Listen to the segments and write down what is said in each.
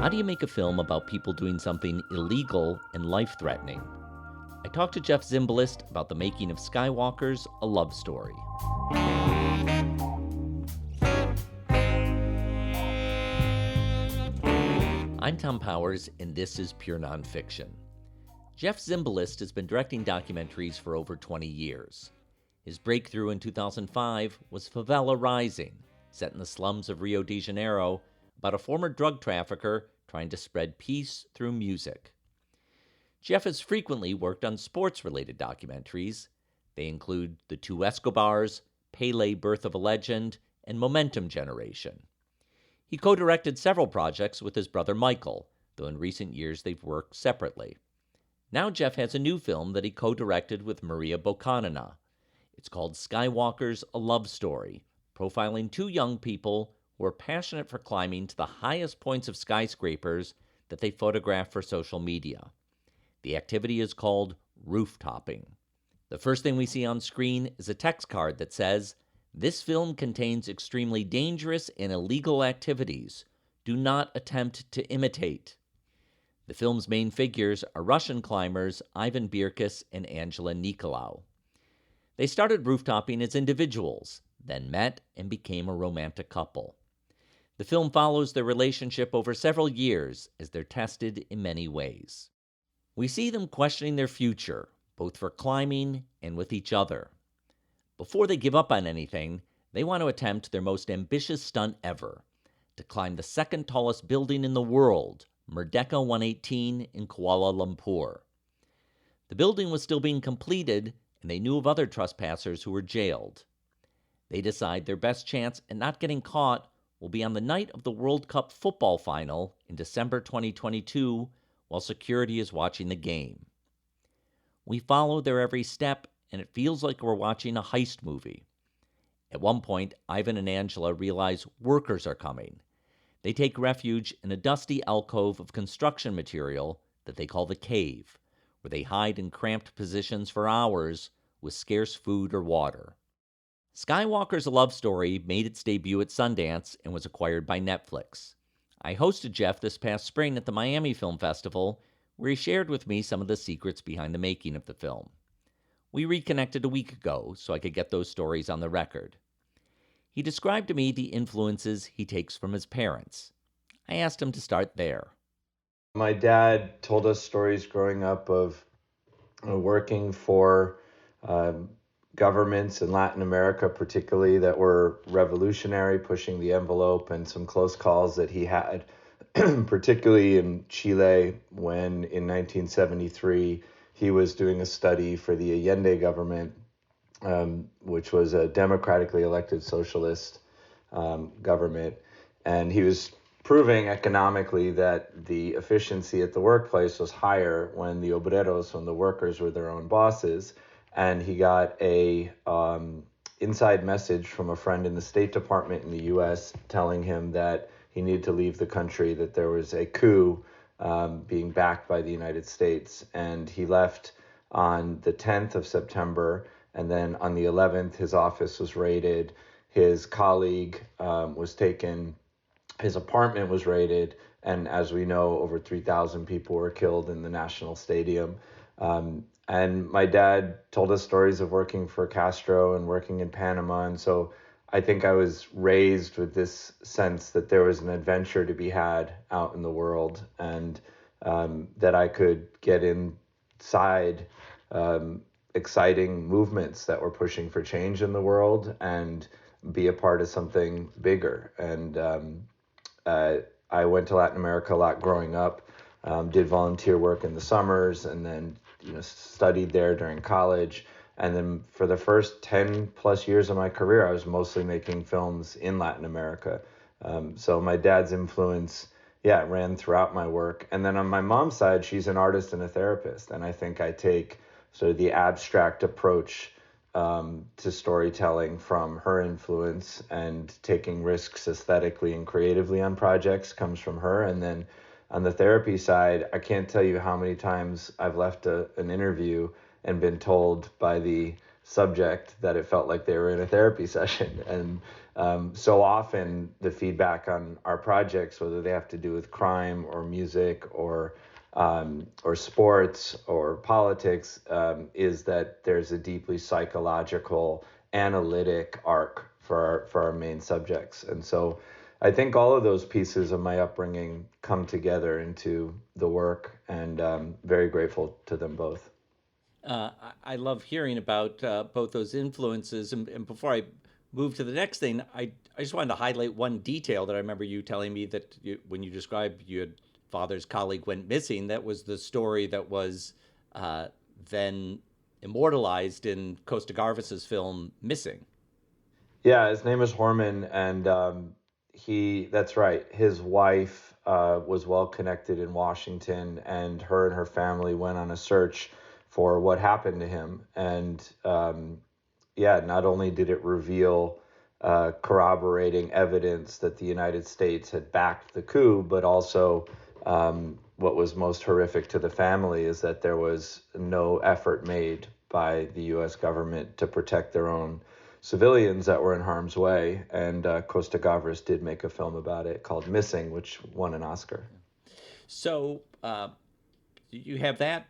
How do you make a film about people doing something illegal and life-threatening? I talked to Jeff Zimbalist about the making of Skywalkers, a love story. I'm Thom Powers, and this is Pure Nonfiction. Jeff Zimbalist has been directing documentaries for over 20 years. His breakthrough in 2005 was Favela Rising, set in the slums of Rio de Janeiro, about a former drug trafficker trying to spread peace through music. Jeff has frequently worked on sports-related documentaries. They include The Two Escobars, Pele, Birth of a Legend, and Momentum Generation. He co-directed several projects with his brother Michael, though in recent years they've worked separately. Now Jeff has a new film that he co-directed with Maria Bukhonina. It's called Skywalkers, a Love Story, profiling two young people who are passionate for climbing to the highest points of skyscrapers that they photograph for social media. The activity is called rooftopping. The first thing we see on screen is a text card that says, "This film contains extremely dangerous and illegal activities. Do not attempt to imitate." The film's main figures are Russian climbers Ivan Beerkus and Angela Nikolau. They started rooftopping as individuals, then met and became a romantic couple. The film follows their relationship over several years as they're tested in many ways. We see them questioning their future, both for climbing and with each other. Before they give up on anything, they want to attempt their most ambitious stunt ever, to climb the second tallest building in the world, Merdeka 118 in Kuala Lumpur. The building was still being completed, and they knew of other trespassers who were jailed. They decide their best chance at not getting caught will be on the night of the World Cup football final in December 2022, while security is watching the game. We follow their every step, and it feels like we're watching a heist movie. At one point, Ivan and Angela realize workers are coming. They take refuge in a dusty alcove of construction material that they call the cave, where they hide in cramped positions for hours with scarce food or water. Skywalkers, a Love Story made its debut at Sundance and was acquired by Netflix. I hosted Jeff this past spring at the Miami Film Festival, where he shared with me some of the secrets behind the making of the film. We reconnected a week ago so I could get those stories on the record. He described to me the influences he takes from his parents. I asked him to start there. My dad told us stories growing up of working for governments in Latin America, particularly that were revolutionary, pushing the envelope, and some close calls that he had, particularly in Chile, when in 1973 he was doing a study for the Allende government, which was a democratically elected socialist government. And he was proving economically that the efficiency at the workplace was higher when the obreros, when the workers were their own bosses. And he got a inside message from a friend in the State Department in the U.S. telling him that he needed to leave the country, that there was a coup being backed by the United States. And he left on the 10th of September, and then on the 11th, his office was raided, his colleague was taken, his apartment was raided, and as we know, over 3,000 people were killed in the National Stadium. And my dad told us stories of working for Castro and working in Panama. And so I think I was raised with this sense that there was an adventure to be had out in the world, and that I could get inside exciting movements that were pushing for change in the world and be a part of something bigger. And I went to Latin America a lot growing up, did volunteer work in the summers, and then studied there during college. And then for the first 10 plus years of my career, I was mostly making films in Latin America. So my dad's influence, ran throughout my work. And then on my mom's side, she's an artist and a therapist. And I think I take sort of the abstract approach to storytelling from her influence, and taking risks aesthetically and creatively on projects comes from her. And then on the therapy side, I can't tell you how many times I've left an interview and been told by the subject that it felt like they were in a therapy session. And so often the feedback on our projects, whether they have to do with crime or music or sports or politics, is that there's a deeply psychological, analytic arc for our main subjects. And so I think all of those pieces of my upbringing come together into the work, and very grateful to them both. I love hearing about both those influences. And before I move to the next thing, I just wanted to highlight one detail that I remember you telling me that when you described your father's colleague went missing, that was the story that was then immortalized in Costa Garvas's film Missing. Yeah, his name is Horman, and that's right. His wife was well connected in Washington, and her family went on a search for what happened to him. And yeah, not only did it reveal corroborating evidence that the United States had backed the coup, but also what was most horrific to the family is that there was no effort made by the U.S. government to protect their own civilians that were in harm's way. And Costa Gavras did make a film about it called Missing, which won an Oscar. So you have that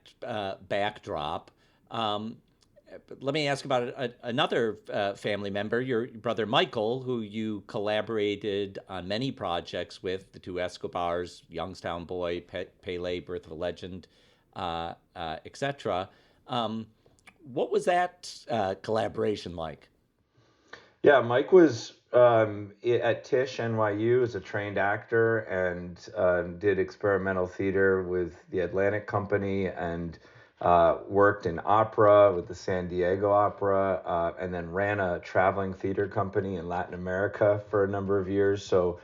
backdrop. But let me ask about another family member, your brother Michael, who you collaborated on many projects with, the two Escobars, Youngstown Boy, Pele, Birth of a Legend, etc. What was that collaboration like? Yeah, Mike was at Tisch NYU as a trained actor, and did experimental theater with the Atlantic Company, and worked in opera with the San Diego Opera, and then ran a traveling theater company in Latin America for a number of years. So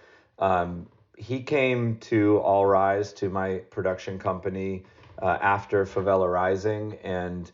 he came to All Rise, to my production company, after Favela Rising, and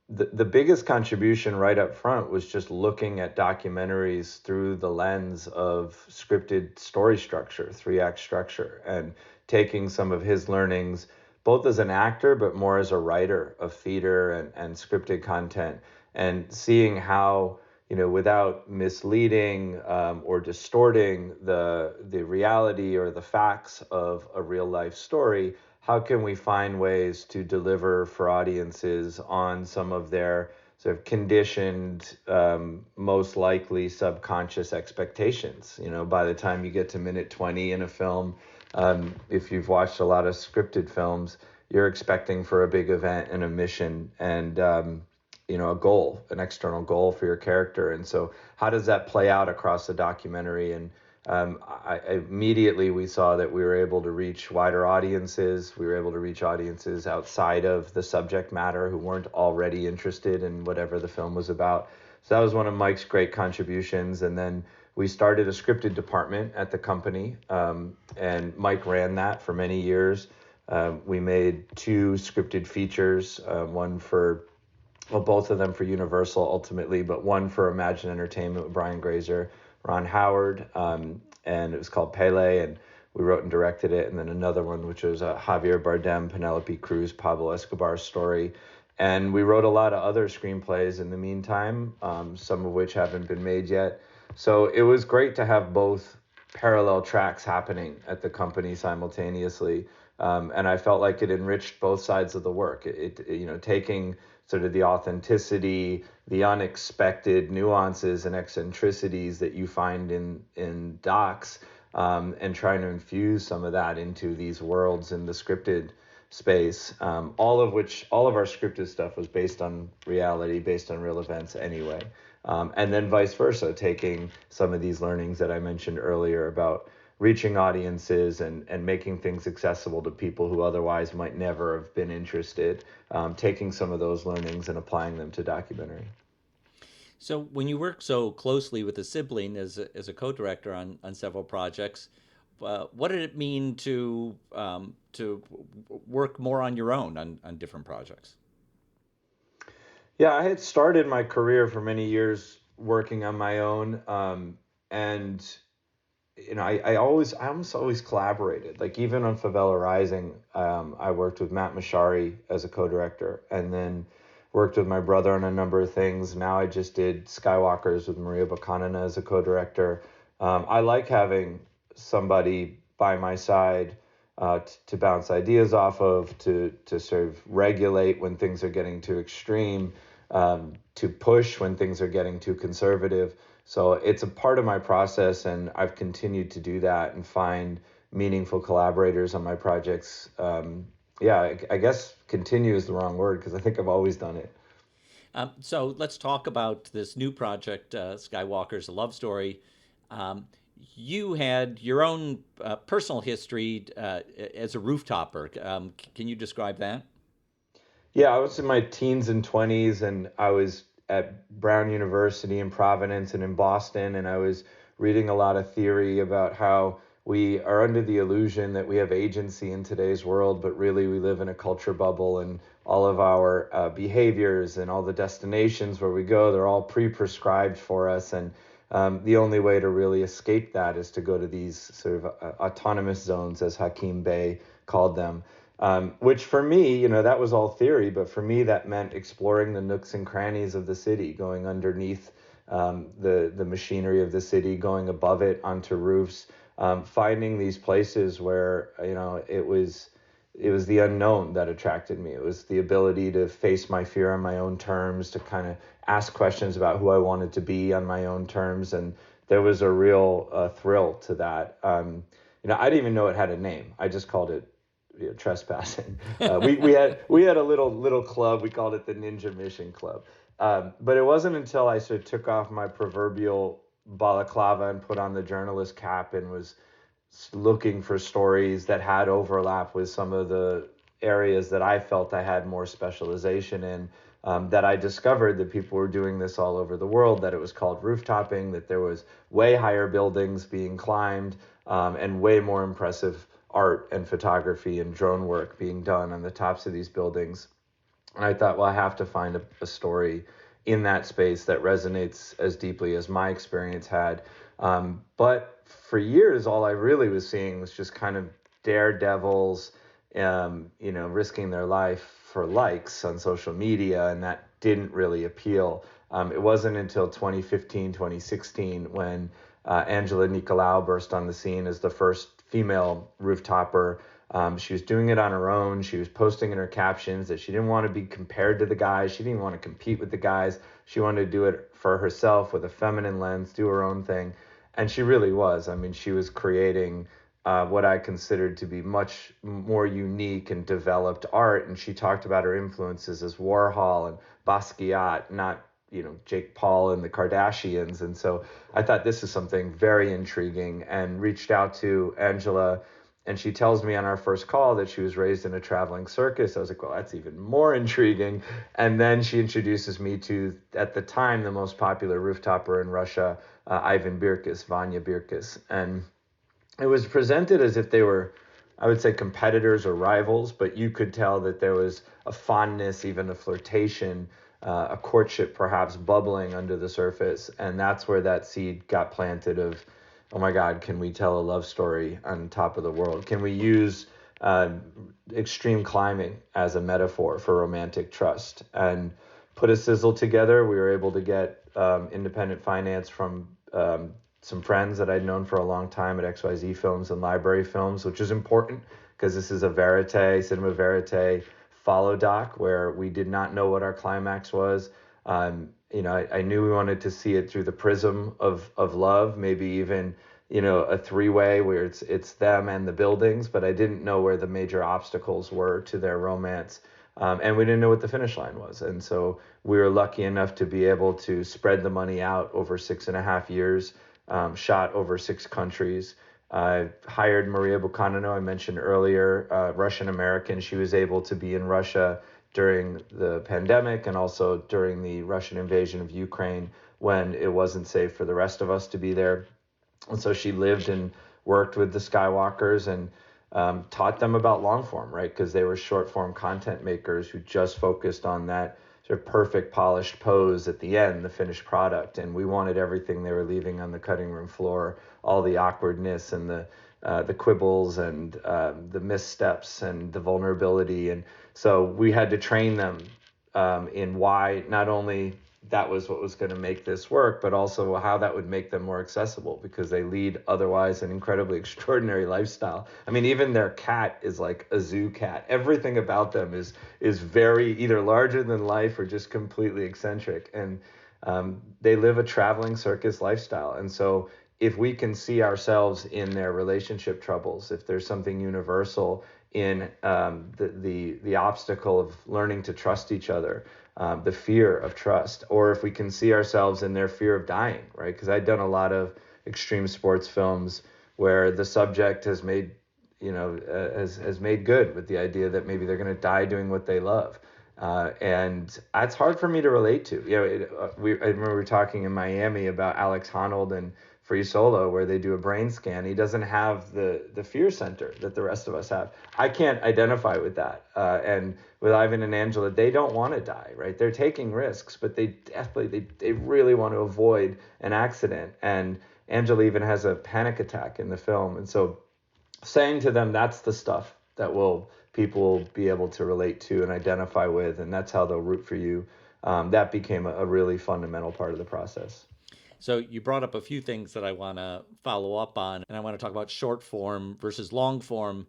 the biggest contribution right up front was just looking at documentaries through the lens of scripted story structure, 3-act structure, and taking some of his learnings, both as an actor, but more as a writer of theater and scripted content, and seeing how, without misleading or distorting the reality or the facts of a real life story, how can we find ways to deliver for audiences on some of their sort of conditioned, most likely subconscious expectations? By the time you get to minute 20 in a film, if you've watched a lot of scripted films, you're expecting for a big event and a mission and, a goal, an external goal for your character. And so how does that play out across the documentary? And immediately we saw that we were able to reach wider audiences. We were able to reach audiences outside of the subject matter who weren't already interested in whatever the film was about. So that was one of Mike's great contributions. And then we started a scripted department at the company, and Mike ran that for many years. We made 2 scripted features, both of them for Universal ultimately, but one for Imagine Entertainment with Brian Grazer, Ron Howard, and it was called Pele, and we wrote and directed it. And then another one, which was Javier Bardem, Penelope Cruz, Pablo Escobar's story. And we wrote a lot of other screenplays in the meantime, some of which haven't been made yet. So it was great to have both parallel tracks happening at the company simultaneously. And I felt like it enriched both sides of the work. Taking sort of the authenticity, the unexpected nuances and eccentricities that you find in docs, and trying to infuse some of that into these worlds in the scripted space. All of our scripted stuff was based on reality, based on real events anyway. And then vice versa, taking some of these learnings that I mentioned earlier about reaching audiences and making things accessible to people who otherwise might never have been interested, taking some of those learnings and applying them to documentary. So when you work so closely with a sibling as a co-director on several projects, what did it mean to work more on your own on different projects? Yeah, I had started my career for many years working on my own, and I almost always collaborated. Like even on Favela Rising, I worked with Matt Mashari as a co-director, and then worked with my brother on a number of things. Now I just did Skywalkers with Maria Bukhonina as a co-director. I like having somebody by my side to bounce ideas off of, to sort of regulate when things are getting too extreme, to push when things are getting too conservative. So it's a part of my process, and I've continued to do that and find meaningful collaborators on my projects. I guess continue is the wrong word because I think I've always done it. So let's talk about this new project, Skywalkers, a love story. Um, you had your own personal history as a rooftopper. Can you describe that? Yeah, I was in my teens and 20s, and I was at Brown University in Providence and in Boston, and I was reading a lot of theory about how we are under the illusion that we have agency in today's world, but really we live in a culture bubble, and all of our behaviors and all the destinations where we go, they're all pre-prescribed for us, and the only way to really escape that is to go to these sort of autonomous zones, as Hakim Bey called them. Which for me, that was all theory, but for me, that meant exploring the nooks and crannies of the city, going underneath the machinery of the city, going above it onto roofs, finding these places where, it was the unknown that attracted me. It was the ability to face my fear on my own terms, to kind of ask questions about who I wanted to be on my own terms. And there was a real thrill to that. I didn't even know it had a name. I just called it trespassing. We had a little club. We called it the Ninja Mission Club. But it wasn't until I sort of took off my proverbial balaclava and put on the journalist cap and was looking for stories that had overlap with some of the areas that I felt I had more specialization in, that I discovered that people were doing this all over the world, that it was called rooftopping, that there was way higher buildings being climbed, and way more impressive art and photography and drone work being done on the tops of these buildings. And I thought, well, I have to find a story in that space that resonates as deeply as my experience had. But for years, all I really was seeing was just kind of daredevils, risking their life for likes on social media, and that didn't really appeal. It wasn't until 2015, 2016 when Angela Nikolau burst on the scene as the first female rooftopper. She was doing it on her own. She was posting in her captions that she didn't want to be compared to the guys. She didn't want to compete with the guys. She wanted to do it for herself with a feminine lens, do her own thing. And she really was. I mean, she was creating what I considered to be much more unique and developed art. And she talked about her influences as Warhol and Basquiat, not Jake Paul and the Kardashians. And so I thought this is something very intriguing, and reached out to Angela, and she tells me on our first call that she was raised in a traveling circus. I was like, well, that's even more intriguing. And then she introduces me to, at the time, the most popular rooftopper in Russia, Ivan Beerkus, Vanya Beerkus. And it was presented as if they were, I would say, competitors or rivals, but you could tell that there was a fondness, even a flirtation, a courtship perhaps bubbling under the surface. And that's where that seed got planted of, oh my God, can we tell a love story on top of the world? Can we use extreme climbing as a metaphor for romantic trust? And put a sizzle together. We were able to get independent finance from some friends that I'd known for a long time at XYZ Films and Library Films, which is important because this is a cinema verite follow doc where we did not know what our climax was. I knew we wanted to see it through the prism of love, maybe even, a three-way where it's them and the buildings, but I didn't know where the major obstacles were to their romance. And we didn't know what the finish line was. And so we were lucky enough to be able to spread the money out over 6.5 years, shot over 6 countries. I hired Maria Bukhonina, I mentioned earlier, Russian American. She was able to be in Russia during the pandemic and also during the Russian invasion of Ukraine when it wasn't safe for the rest of us to be there. And so she lived and worked with the Skywalkers and taught them about long form, right? Because they were short form content makers who just focused on that sort of perfect polished pose at the end, the finished product. And we wanted everything they were leaving on the cutting room floor, all the awkwardness and the quibbles and the missteps and the vulnerability. And so we had to train them in why not only that was what was going to make this work, but also how that would make them more accessible, because they lead otherwise an incredibly extraordinary lifestyle. I mean, even their cat is like a zoo cat. Everything about them is very either larger than life or just completely eccentric. And they live a traveling circus lifestyle. And so if we can see ourselves in their relationship troubles, if there's something universal in the obstacle of learning to trust each other, the fear of trust, or if we can see ourselves in their fear of dying, right? Because I'd done a lot of extreme sports films where the subject has made, has made good with the idea that maybe they're going to die doing what they love. And that's hard for me to relate to. I remember we were talking in Miami about Alex Honnold and Free Solo, where they do a brain scan. He doesn't have the fear center that the rest of us have. I can't identify with that. And with Ivan and Angela, they don't want to die, right? They're taking risks, but they really want to avoid an accident. And Angela even has a panic attack in the film. And so saying to them, that's the stuff that people will be able to relate to and identify with, and that's how they'll root for you. That became a really fundamental part of the process. So you brought up a few things that I want to follow up on, and I want to talk about short form versus long form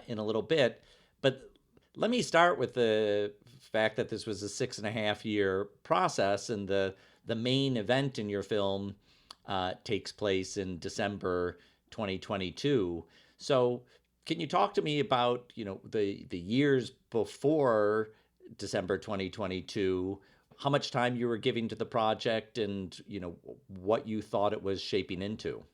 in a little bit. But let me start with the fact that this was a 6.5-year process, and the main event in your film takes place in December 2022. So can you talk to me about, the years before December 2022, how much time you were giving to the project, and, what you thought it was shaping into?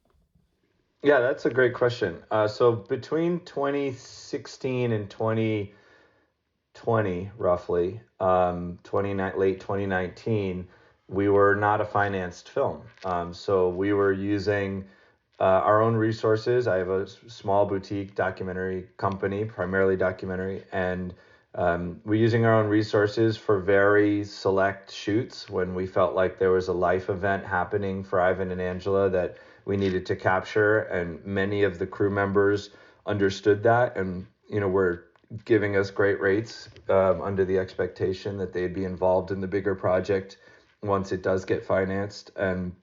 Yeah, that's a great question. So between 2016 and 2020, roughly, late 2019, we were not a financed film. So we were using our own resources. I have a small boutique documentary company, primarily documentary, and we're using our own resources for very select shoots when we felt like there was a life event happening for Ivan and Angela that we needed to capture. And many of the crew members understood that, and were giving us great rates under the expectation that they'd be involved in the bigger project once it does get financed, and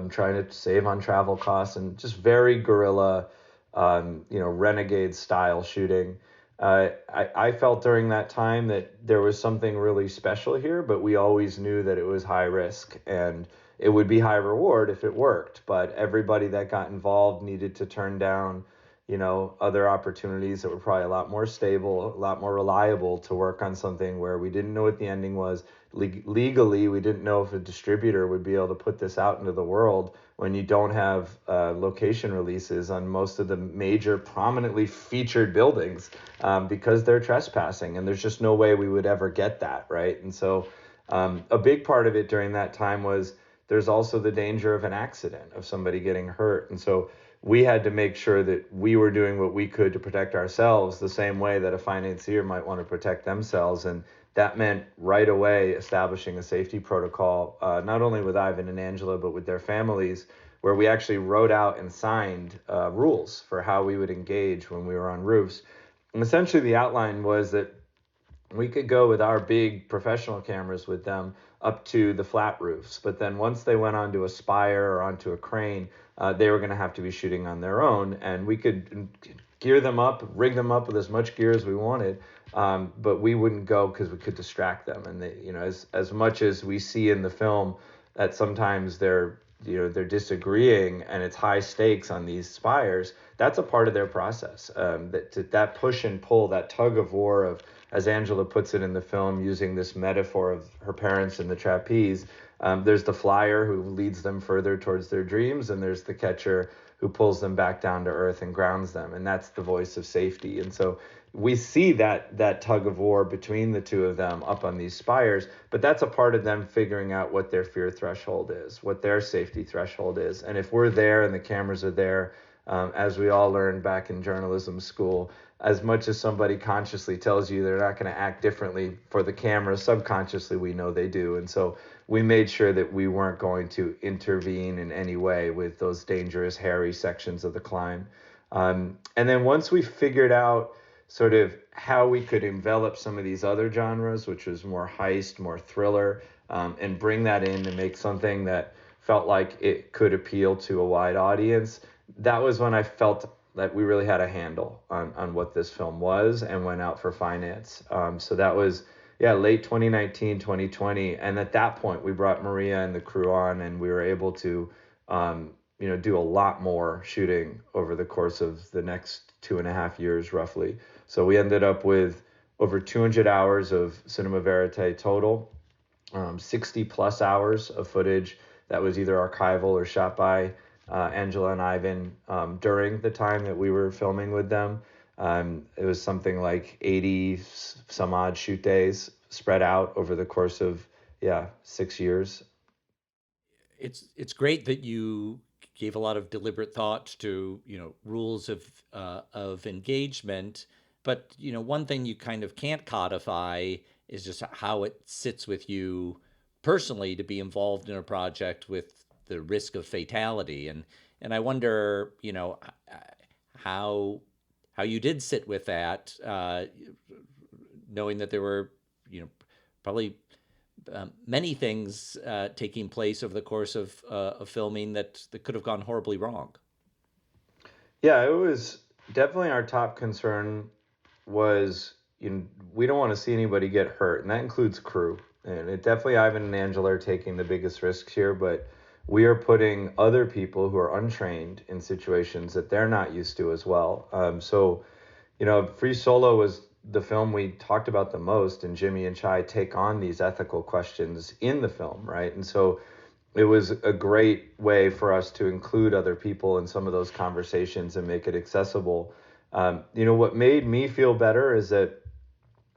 trying to save on travel costs, and just very guerrilla, renegade style shooting. I felt during that time that there was something really special here, but we always knew that it was high risk and it would be high reward if it worked. But everybody that got involved needed to turn down, other opportunities that were probably a lot more stable, a lot more reliable to work on something where we didn't know what the ending was. Legally, we didn't know if a distributor would be able to put this out into the world when you don't have location releases on most of the major prominently featured buildings, because they're trespassing, and there's just no way we would ever get that, right? And so a big part of it during that time was there's also the danger of an accident, of somebody getting hurt. And so we had to make sure that we were doing what we could to protect ourselves the same way that a financier might want to protect themselves. And that meant right away establishing a safety protocol, not only with Ivan and Angela, but with their families, where we actually wrote out and signed rules for how we would engage when we were on roofs. And essentially the outline was that we could go with our big professional cameras with them up to the flat roofs. But then once they went onto a spire or onto a crane, they were going to have to be shooting on their own. And we could gear them up, rig them up with as much gear as we wanted. But we wouldn't go because we could distract them. And they, as much as we see in the film that sometimes they're disagreeing and it's high stakes on these spires, that's a part of their process. That push and pull, that tug of war of, as Angela puts it in the film, using this metaphor of her parents in the trapeze, there's the flyer who leads them further towards their dreams, and there's the catcher who pulls them back down to earth and grounds them, and that's the voice of safety. And so we see that tug of war between the two of them up on these spires, but that's a part of them figuring out what their fear threshold is, what their safety threshold is. And if we're there and the cameras are there, as we all learned back in journalism school, as much as somebody consciously tells you they're not going to act differently for the camera, subconsciously we know they do. And so we made sure that we weren't going to intervene in any way with those dangerous, hairy sections of the climb. And then once we figured out sort of how we could envelop some of these other genres, which was more heist, more thriller, and bring that in to make something that felt like it could appeal to a wide audience. That was when I felt that we really had a handle on what this film was and went out for finance. So that was, yeah, late 2019, 2020. And at that point, we brought Maria and the crew on, and we were able to, do a lot more shooting over the course of the next 2.5 years, roughly. So we ended up with over 200 hours of cinema verite total, 60 plus hours of footage that was either archival or shot by Angela and Ivan during the time that we were filming with them. It was something like 80 some odd shoot days spread out over the course of 6 years. It's great that you gave a lot of deliberate thought to rules of engagement, but one thing you kind of can't codify is just how it sits with you personally to be involved in a project with the risk of fatality, and I wonder how you did sit with that, knowing that there were probably many things taking place over the course of filming that could have gone horribly wrong. Yeah, it was definitely our top concern was, we don't want to see anybody get hurt, and that includes crew. And it definitely, Ivan and Angela are taking the biggest risks here, but we are putting other people who are untrained in situations that they're not used to as well. So, Free Solo was the film we talked about the most, and Jimmy and Chai take on these ethical questions in the film, right? And so it was a great way for us to include other people in some of those conversations and make it accessible. What made me feel better is that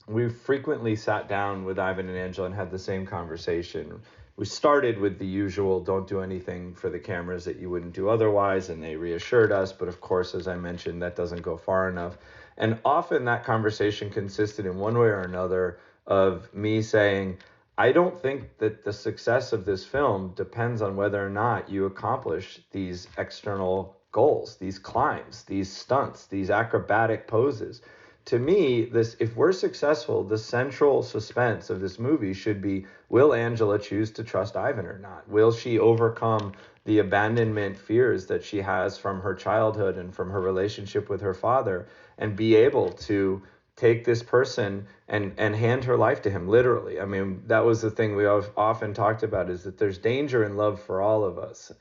we frequently sat down with Ivan and Angela and had the same conversation. We started with the usual, don't do anything for the cameras that you wouldn't do otherwise, and they reassured us. But of course, as I mentioned, that doesn't go far enough. And often that conversation consisted in one way or another of me saying, I don't think that the success of this film depends on whether or not you accomplish these external goals, these climbs, these stunts, these acrobatic poses. To me, if we're successful, the central suspense of this movie should be, will Angela choose to trust Ivan or not? Will she overcome the abandonment fears that she has from her childhood and from her relationship with her father, and be able to take this person and hand her life to him, literally? I mean, that was the thing we often talked about, is that there's danger in love for all of us.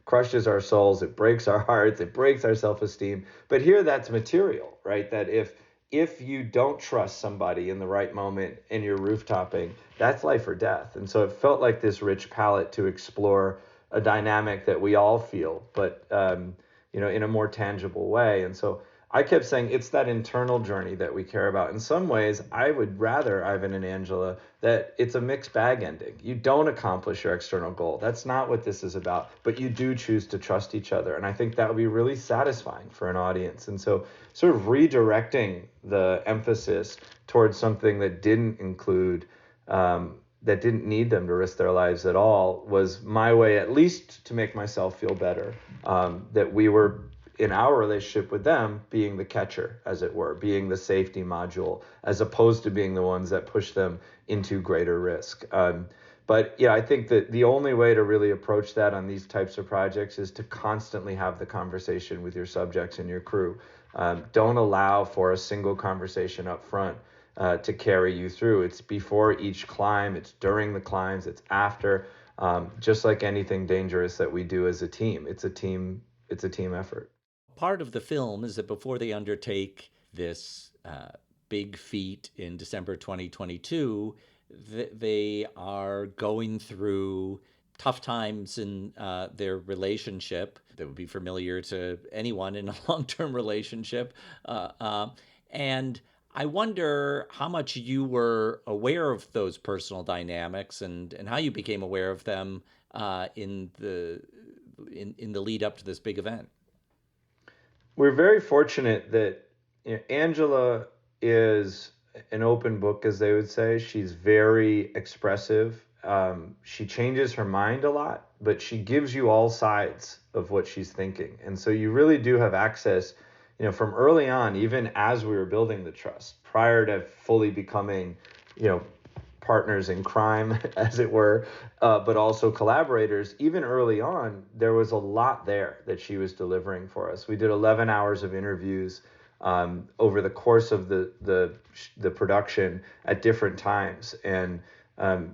Crushes our souls, it breaks our hearts, it breaks our self-esteem. But here that's material, right? That if you don't trust somebody in the right moment and you're rooftoping, that's life or death. And so it felt like this rich palette to explore a dynamic that we all feel, but in a more tangible way. And so I kept saying it's that internal journey that we care about. In some ways, I would rather, Ivan and Angela, that it's a mixed bag ending. You don't accomplish your external goal. That's not what this is about. But you do choose to trust each other. And I think that would be really satisfying for an audience. And so sort of redirecting the emphasis towards something that didn't include, that didn't need them to risk their lives at all, was my way, at least, to make myself feel better, that we were, in our relationship with them, being the catcher, as it were, being the safety module, as opposed to being the ones that push them into greater risk. But yeah, I think that the only way to really approach that on these types of projects is to constantly have the conversation with your subjects and your crew. Don't allow for a single conversation up front to carry you through. It's before each climb, it's during the climbs, it's after. Just like anything dangerous that we do as a team, it's a team effort. Part of the film is that before they undertake this big feat in December 2022, they are going through tough times in their relationship that would be familiar to anyone in a long-term relationship. And I wonder how much you were aware of those personal dynamics and how you became aware of them in the lead up to this big event. We're very fortunate that Angela is an open book, as they would say. She's very expressive. She changes her mind a lot, but she gives you all sides of what she's thinking. And so you really do have access, from early on, even as we were building the trust, prior to fully becoming, partners in crime, as it were, but also collaborators, even early on, there was a lot there that she was delivering for us. We did 11 hours of interviews over the course of the production at different times, and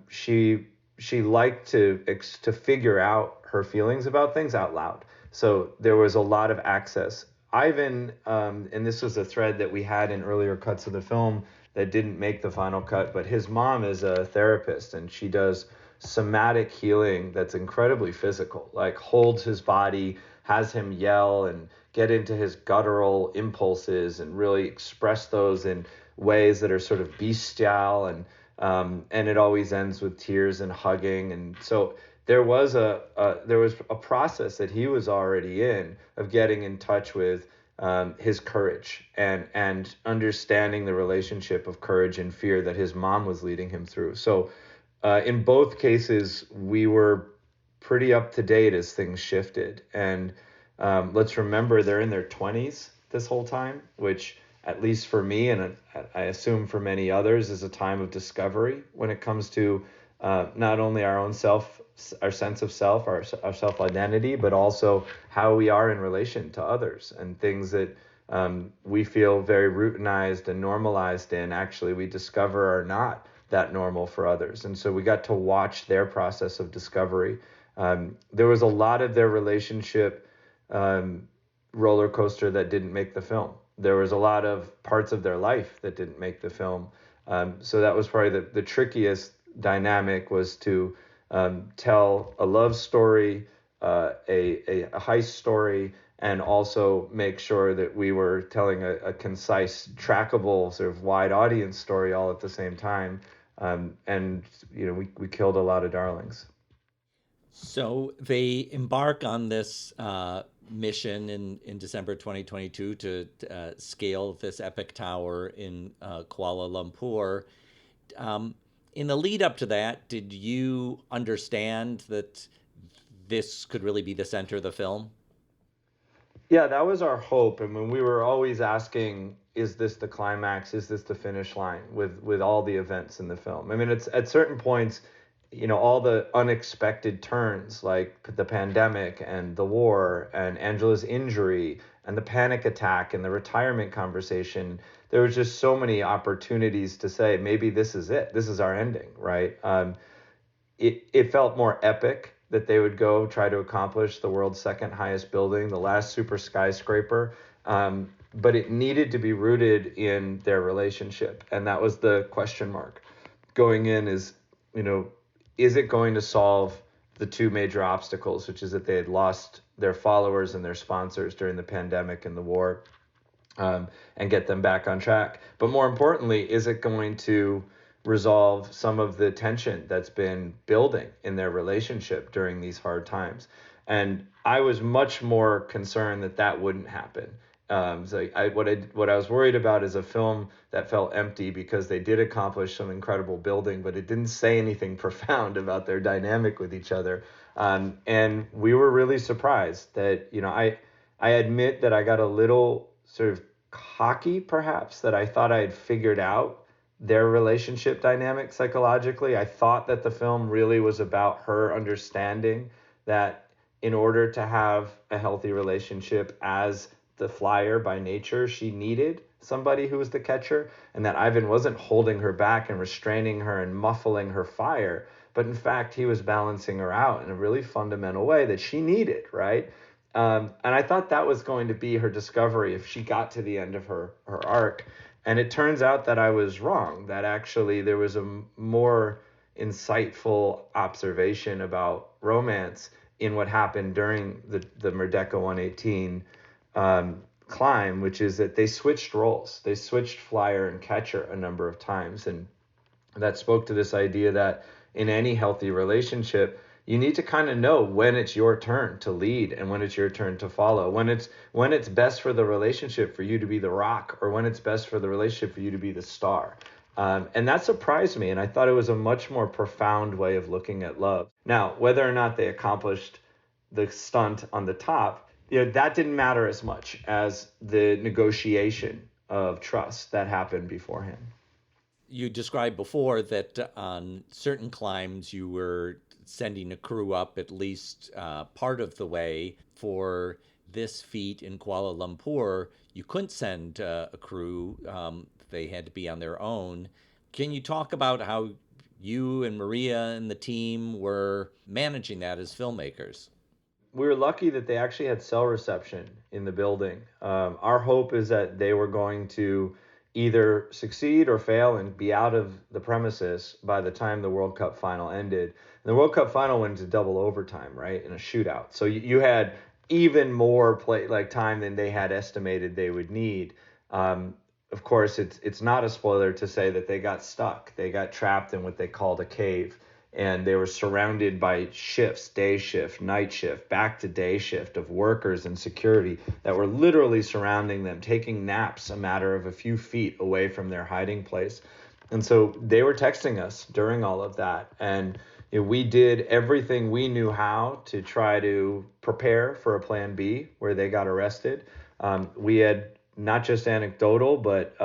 she liked to figure out her feelings about things out loud. So there was a lot of access. Ivan, and this was a thread that we had in earlier cuts of the film that didn't make the final cut, but his mom is a therapist, and she does somatic healing that's incredibly physical, like holds his body, has him yell and get into his guttural impulses and really express those in ways that are sort of bestial, and it always ends with tears and hugging. And so there was a process that he was already in of getting in touch with his courage and understanding the relationship of courage and fear that his mom was leading him through. So in both cases, we were pretty up to date as things shifted. And let's remember, they're in their 20s this whole time, which, at least for me, and I assume for many others, is a time of discovery when it comes to not only our own self, our sense of self, our self-identity, but also how we are in relation to others, and things that we feel very routinized and normalized in, actually we discover are not that normal for others. And so we got to watch their process of discovery. There was a lot of their relationship roller coaster that didn't make the film. There was a lot of parts of their life that didn't make the film. So that was probably the trickiest dynamic, was to tell a love story, a heist story, and also make sure that we were telling a concise, trackable, sort of wide audience story all at the same time. And we killed a lot of darlings. So they embark on this mission in December 2022 to scale this epic tower in Kuala Lumpur. In the lead up to that, did you understand that this could really be the center of the film? Yeah, that was our hope. I mean, we were always asking, is this the climax? Is this the finish line with all the events in the film? I mean, it's at certain points, all the unexpected turns, like the pandemic and the war and Angela's injury and the panic attack and the retirement conversation. There was just so many opportunities to say, maybe this is it. This is our ending, right? It felt more epic that they would go try to accomplish the world's second highest building, the last super skyscraper. But it needed to be rooted in their relationship. And that was the question mark going in, is it going to solve the two major obstacles, which is that they had lost their followers and their sponsors during the pandemic and the war, and get them back on track? But more importantly, is it going to resolve some of the tension that's been building in their relationship during these hard times? And I was much more concerned that wouldn't happen. What I was worried about is a film that felt empty because they did accomplish some incredible building, but it didn't say anything profound about their dynamic with each other. And we were really surprised that, I admit that I got a little sort of cocky, perhaps, that I thought I had figured out their relationship dynamic psychologically. I thought that the film really was about her understanding that in order to have a healthy relationship as the flyer by nature, she needed somebody who was the catcher, and that Ivan wasn't holding her back and restraining her and muffling her fire, but in fact, he was balancing her out in a really fundamental way that she needed, right? And I thought that was going to be her discovery if she got to the end of her arc. And it turns out that I was wrong, that actually there was a more insightful observation about romance in what happened during the Merdeka 118 climb, which is that they switched roles. They switched flyer and catcher a number of times. And that spoke to this idea that in any healthy relationship, you need to kind of know when it's your turn to lead and when it's your turn to follow, when it's best for the relationship for you to be the rock, or when it's best for the relationship for you to be the star. And that surprised me, and I thought it was a much more profound way of looking at love. Now, whether or not they accomplished the stunt on the top that didn't matter as much as the negotiation of trust that happened beforehand. You described before that on certain climbs you were sending a crew up at least part of the way. For this feat in Kuala Lumpur, you couldn't send a crew, they had to be on their own. Can you talk about how you and Maria and the team were managing that as filmmakers? We were lucky that they actually had cell reception in the building. Our hope is that they were going to either succeed or fail and be out of the premises by the time the World Cup final ended. And the World Cup final went into double overtime, right, in a shootout. So you had even more time than they had estimated they would need. Of course, it's not a spoiler to say that they got stuck. They got trapped in what they called a cave, and they were surrounded by shifts, day shift, night shift, back to day shift of workers and security that were literally surrounding them, taking naps a matter of a few feet away from their hiding place. And so they were texting us during all of that. And we did everything we knew how to try to prepare for a plan B where they got arrested. We had not just anecdotal, but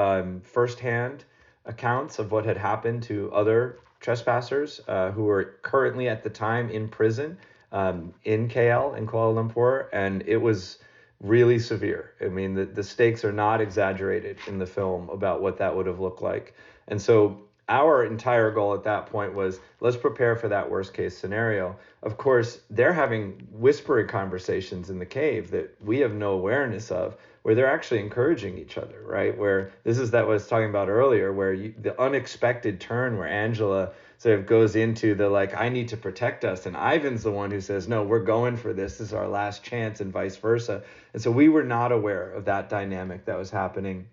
firsthand accounts of what had happened to other trespassers who were currently at the time in prison in KL, in Kuala Lumpur, and it was really severe. I mean, the stakes are not exaggerated in the film about what that would have looked like. And so our entire goal at that point was, let's prepare for that worst case scenario. Of course, they're having whispering conversations in the cave that we have no awareness of, where they're actually encouraging each other, right? Where this is that I was talking about earlier, where the unexpected turn where Angela sort of goes into the like, I need to protect us. And Ivan's the one who says, no, we're going for this. This is our last chance, and vice versa. And so we were not aware of that dynamic that was happening.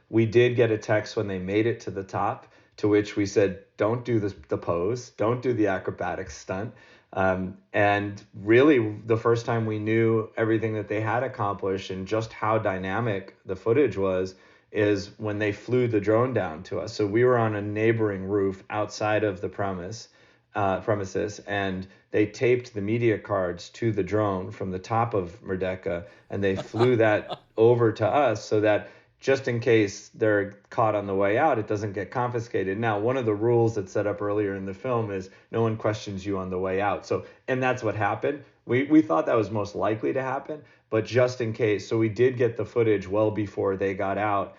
We did get a text when they made it to the top, to which we said, don't do the pose, don't do the acrobatic stunt. And really, the first time we knew everything that they had accomplished and just how dynamic the footage was is when they flew the drone down to us. So we were on a neighboring roof outside of the premises, and they taped the media cards to the drone from the top of Merdeka, and they flew that over to us so that just in case they're caught on the way out, it doesn't get confiscated. Now, one of the rules that's set up earlier in the film is no one questions you on the way out. So, and that's what happened. We thought that was most likely to happen, but just in case. So we did get the footage well before they got out.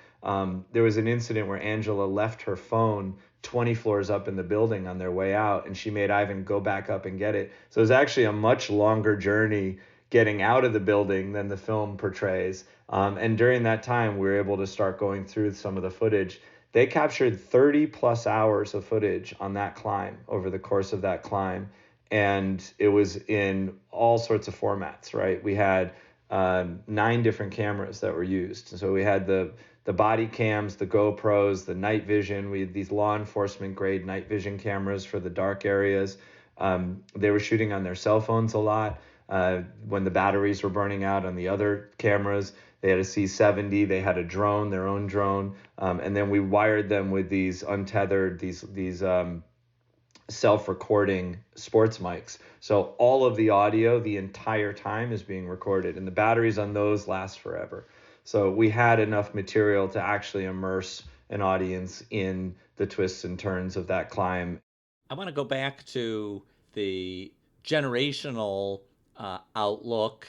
There was an incident where Angela left her phone 20 floors up in the building on their way out, and she made Ivan go back up and get it. So it was actually a much longer journey getting out of the building than the film portrays. And during that time, we were able to start going through some of the footage. They captured 30 plus hours of footage on that climb over the course of that climb. And it was in all sorts of formats, right? We had 9 different cameras that were used. So we had the body cams, the GoPros, the night vision. We had these law enforcement grade night vision cameras for the dark areas. They were shooting on their cell phones a lot. When the batteries were burning out on the other cameras, they had a C-70, they had a drone, their own drone, and then we wired them with these untethered, these self-recording sports mics. So all of the audio the entire time is being recorded, and the batteries on those last forever. So we had enough material to actually immerse an audience in the twists and turns of that climb. I want to go back to the generational outlook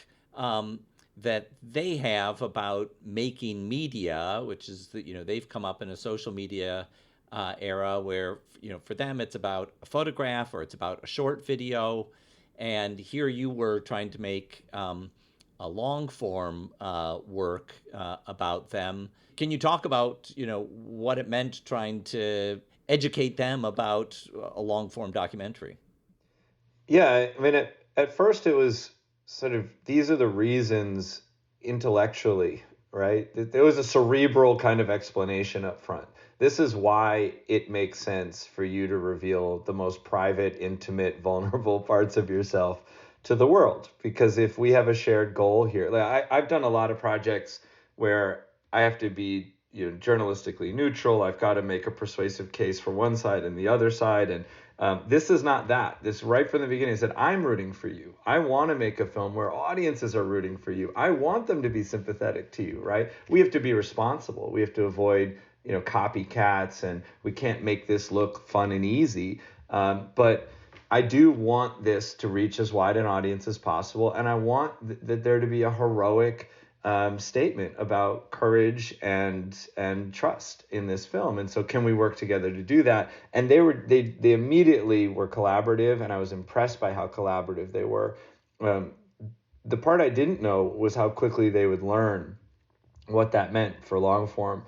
that they have about making media, which is that they've come up in a social media era where for them it's about a photograph or it's about a short video, and here you were trying to make a long form work about them. Can you talk about what it meant trying to educate them about a long form documentary? Yeah, I mean, at first it was sort of, these are the reasons intellectually, right? There was a cerebral kind of explanation up front. This is why it makes sense for you to reveal the most private, intimate, vulnerable parts of yourself to the world. Because if we have a shared goal here, like I've done a lot of projects where I have to be journalistically neutral. I've got to make a persuasive case for one side and the other side, and This is not that. This right from the beginning said, I'm rooting for you. I want to make a film where audiences are rooting for you. I want them to be sympathetic to you, right? We have to be responsible. We have to avoid, copycats, and we can't make this look fun and easy. But I do want this to reach as wide an audience as possible, and I want that there to be a heroic statement about courage and trust in this film. And so, can we work together to do that? And they immediately were collaborative, and I was impressed by how collaborative they were. The part I didn't know was how quickly they would learn what that meant for long form.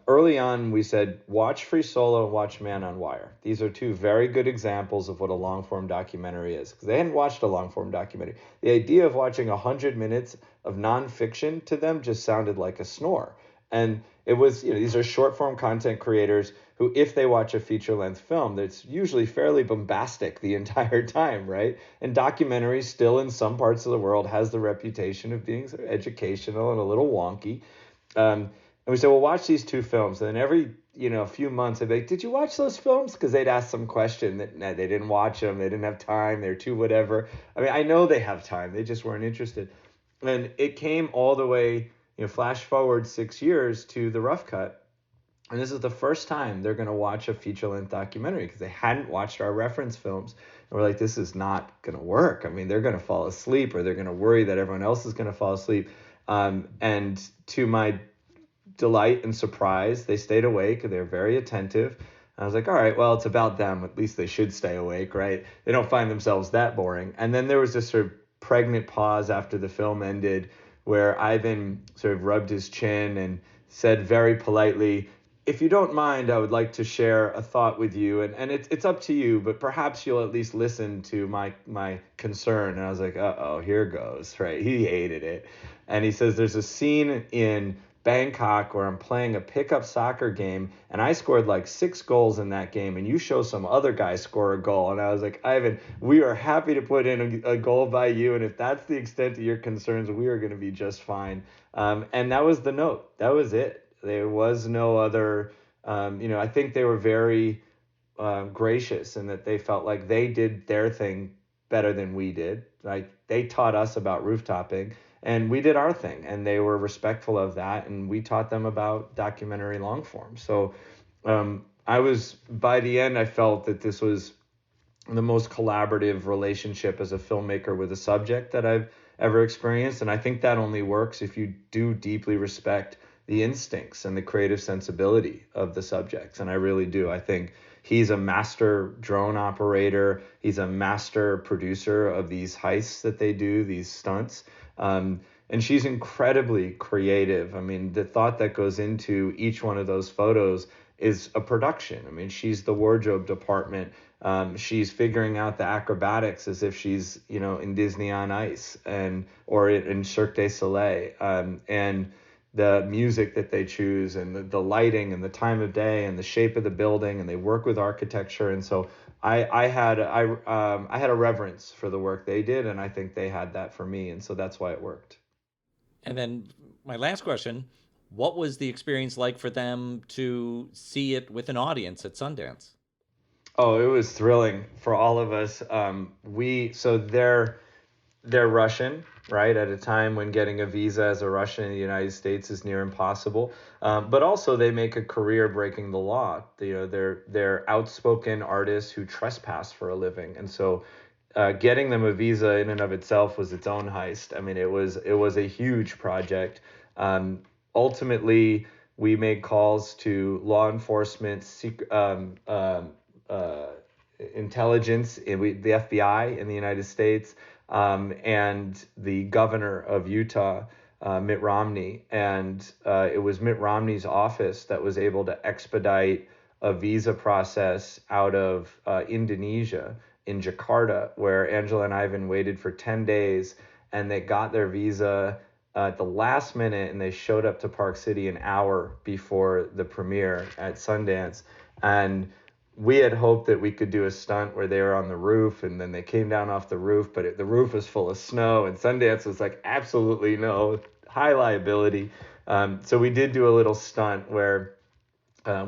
Early on, we said, watch Free Solo and watch Man on Wire. These are two very good examples of what a long form documentary is, because they hadn't watched a long form documentary. The idea of watching 100 minutes of nonfiction to them just sounded like a snore. And it was, these are short form content creators who, if they watch a feature length film, that's usually fairly bombastic the entire time, right? And documentary still in some parts of the world has the reputation of being sort of educational and a little wonky. And we said, well, watch these two films. And then every, few months, I'd be like, did you watch those films? Because they'd ask some question that they didn't watch them. They didn't have time. They're too whatever. I mean, I know they have time. They just weren't interested. And it came all the way, flash forward 6 years to The Rough Cut. And this is the first time they're going to watch a feature-length documentary, because they hadn't watched our reference films. And we're like, this is not going to work. I mean, they're going to fall asleep, or they're going to worry that everyone else is going to fall asleep. And to my delight and surprise, they stayed awake, and they're very attentive. And I was like, all right, well, it's about them. At least they should stay awake, right? They don't find themselves that boring. And then there was this sort of pregnant pause after the film ended, where Ivan sort of rubbed his chin and said very politely, if you don't mind, I would like to share a thought with you. And it's up to you, but perhaps you'll at least listen to my concern. And I was like, uh-oh, here goes, right? He hated it. And he says, there's a scene in Bangkok where I'm playing a pickup soccer game, and I scored like 6 goals in that game, and you show some other guy score a goal. And I was like, Ivan, we are happy to put in a goal by you, and if that's the extent of your concerns, we are going to be just fine. And that was the note. That was it. There was no other, I think they were very gracious, in that they felt like they did their thing better than we did. Like, they taught us about rooftopping, and we did our thing, and they were respectful of that, and we taught them about documentary long form. So by the end, I felt that this was the most collaborative relationship as a filmmaker with a subject that I've ever experienced. And I think that only works if you do deeply respect the instincts and the creative sensibility of the subjects. And I really do. I think he's a master drone operator. He's a master producer of these heists that they do, these stunts. And she's incredibly creative. I mean, the thought that goes into each one of those photos is a production. I mean, she's the wardrobe department. She's figuring out the acrobatics as if she's, in Disney on Ice or in Cirque du Soleil. And the music that they choose, and the lighting, and the time of day, and the shape of the building, and they work with architecture. And so I had a reverence for the work they did, and I think they had that for me, and so that's why it worked. And then my last question, what was the experience like for them to see it with an audience at Sundance? Oh, it was thrilling for all of us. They're Russian, right? At a time when getting a visa as a Russian in the United States is near impossible. But also they make a career breaking the law. They're outspoken artists who trespass for a living. And so getting them a visa in and of itself was its own heist. I mean, it was a huge project. Ultimately, we made calls to law enforcement, intelligence, the FBI in the United States, and the governor of Utah, Mitt Romney. And it was Mitt Romney's office that was able to expedite a visa process out of Indonesia, in Jakarta, where Angela and Ivan waited for 10 days, and they got their visa at the last minute, and they showed up to Park City an hour before the premiere at Sundance. And we had hoped that we could do a stunt where they were on the roof, and then they came down off the roof, but the roof was full of snow, and Sundance was like, absolutely no, high liability. So we did do a little stunt where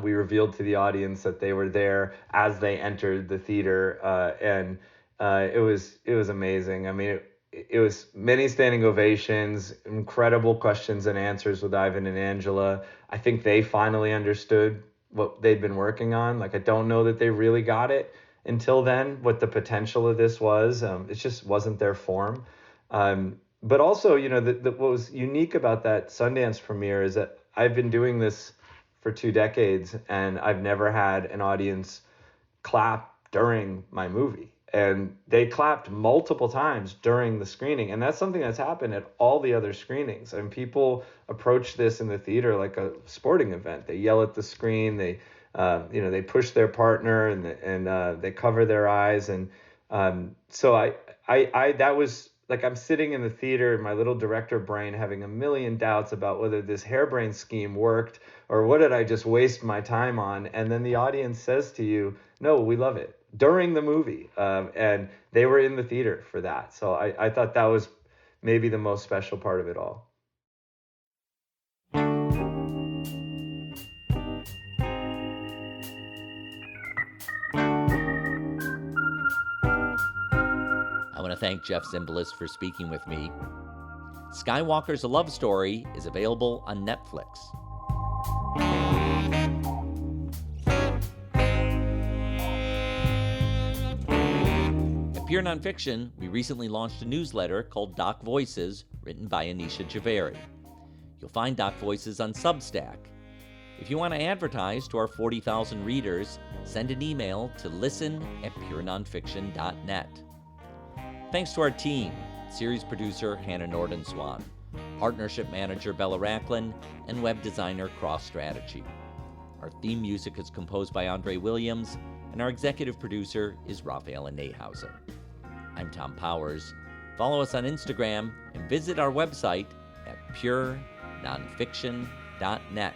we revealed to the audience that they were there as they entered the theater, and it was amazing. I mean, it was many standing ovations, incredible questions and answers with Ivan and Angela. I think they finally understood what they'd been working on. Like, I don't know that they really got it until then, what the potential of this was. It just wasn't their form. But also, what was unique about that Sundance premiere is that I've been doing this for 2 decades, and I've never had an audience clap during my movie. And they clapped multiple times during the screening. And that's something that's happened at all the other screenings. And people approach this in the theater like a sporting event. They yell at the screen, they push their partner, and they cover their eyes. And so I that was like, I'm sitting in the theater in my little director brain having a million doubts about whether this harebrained scheme worked or what did I just waste my time on. And then the audience says to you, no, we love it, during the movie. And they were in the theater for that. So I thought that was maybe the most special part of it all. I want to thank Jeff Zimbalist for speaking with me. Skywalkers: A Love Story is available on Netflix. At Pure Nonfiction, we recently launched a newsletter called Doc Voices, written by Anisha Javeri. You'll find Doc Voices on Substack. If you want to advertise to our 40,000 readers, send an email to listen@purenonfiction.net. Thanks to our team, series producer Hannah Nordenswan, partnership manager Bella Racklin, and web designer Cross Strategy. Our theme music is composed by Andre Williams, and our executive producer is Raphael Nehausen. I'm Thom Powers. Follow us on Instagram and visit our website at purenonfiction.net.